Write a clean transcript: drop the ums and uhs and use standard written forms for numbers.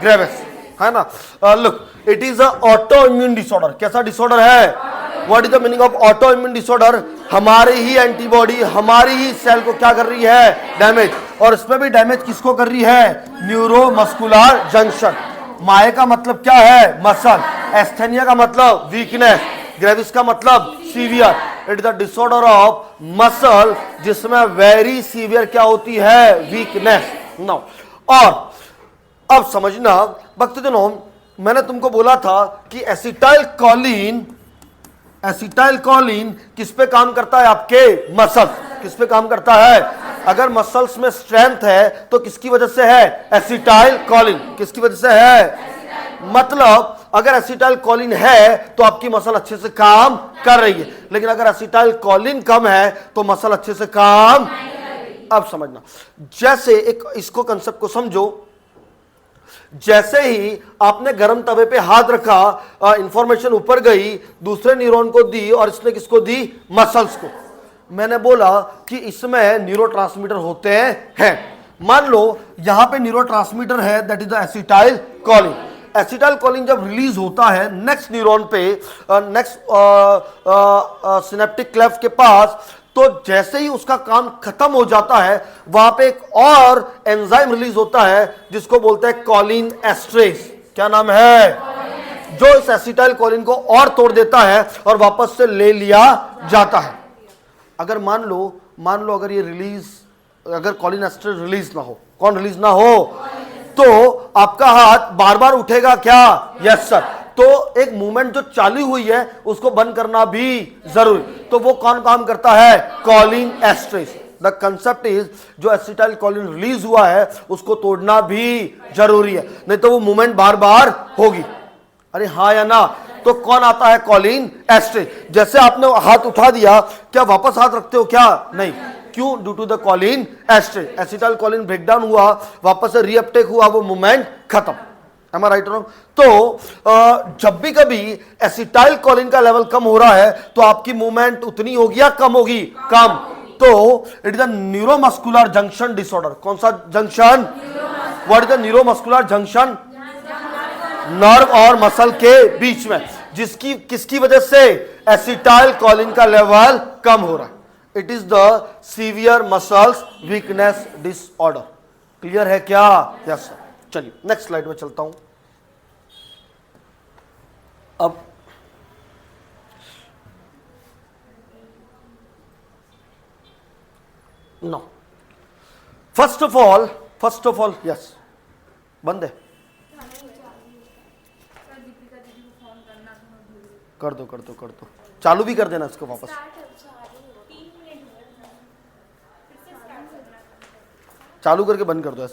Gravis, है ना। Look, it is a auto immune disorder. कैसा डिसऑर्डर है? What is the meaning of auto immune disorder? हमारी ही antibody हमारी ही सेल को क्या कर रही है? डैमेज। और इसमें भी डैमेज किसको कर रही है? Neuromuscular junction. माए का मतलब क्या है? मसल। एस्थेनिया का मतलब वीकनेस। ग्रेविस का मतलब severe. It is the disorder of muscle जिसमें वेरी सीवियर क्या होती है? वीकनेस। नाउ, और अब समझना भक्तजनों, मैंने तुमको बोला था कि एसिटाइल कोलिन किस पे काम करता है? आपके मसल्स। किस पे काम करता है? अगर मसल्स में स्ट्रेंथ है तो किसकी वजह से है? Acetyl choline. किसकी वजह से है? मतलब अगर एसिटाइल कोलिन है तो आपकी मसल अच्छे से काम कर रही है, लेकिन अगर एसिटाइल कोलिन कम है तो मसल अच्छे से काम। अब समझना, जैसे एक इसको कंसेप्ट को समझो। जैसे ही आपने गर्म तवे पे हाथ रखा, इंफॉर्मेशन ऊपर गई, दूसरे न्यूरॉन को दी, और इसने किसको दी? मसल्स को। मैंने बोला कि इसमें न्यूरोट्रांसमीटर होते हैं। मान लो यहां पे न्यूरोट्रांसमीटर है, that is the acetyl choline. Acetyl choline जब रिलीज होता है नेक्स्ट न्यूरॉन पे, नेक्स्ट सिनेप्टिक क्लेफ्ट के पास, तो जैसे ही उसका काम खत्म हो जाता है वहां पे एक और एंजाइम रिलीज होता है जिसको बोलते हैं कोलिन एस्ट्रेस। क्या नाम है? जो इस एसिटाइल कोलिन को और तोड़ देता है और वापस से ले लिया जाता है। अगर मान लो अगर ये रिलीज, अगर कोलिन एस्ट्रेस रिलीज ना हो, कौन रिलीज ना हो, तो आपका हाथ बार बार उठेगा क्या? Yes sir. तो एक मूवमेंट जो चालू हुई है उसको बंद करना भी जरूरी। तो वो कौन काम करता है? कोलिन एस्ट्रेस। द कंसेप्ट इज, जो एसिटाइल कोलिन रिलीज हुआ है उसको तोड़ना भी जरूरी है, नहीं तो वो मूवमेंट बार बार होगी। अरे हाँ या ना? तो कौन आता है? कोलिन एस्ट्रेस। जैसे आपने हाथ उठा दिया, क्या वापस हाथ रखते हो क्या? नहीं। क्यों? Due to the cholinesterase. Acetylcholine breakdown हुआ, वापस से रीअपटेक हुआ, वो मूवमेंट खत्म। Am I right or wrong? तो जब भी कभी एसिटाइल कोलिन का लेवल कम हो रहा है तो आपकी मूवमेंट उतनी होगी या कम होगी? कम। तो it is a neuromuscular junction disorder. कौन सा junction? What is the neuromuscular junction? Nerve और मसल के बीच में, जिसकी किसकी वजह से? एसिटाइल कोलिन का लेवल कम हो रहा है। It is the severe muscles weakness disorder. Clear है क्या? Yes sir. चलिए नेक्स्ट स्लाइड में चलता हूं। अब no, first of all yes, बंद है। कर दो, चालू भी कर देना इसको वापस। चालू करके बंद कर दो।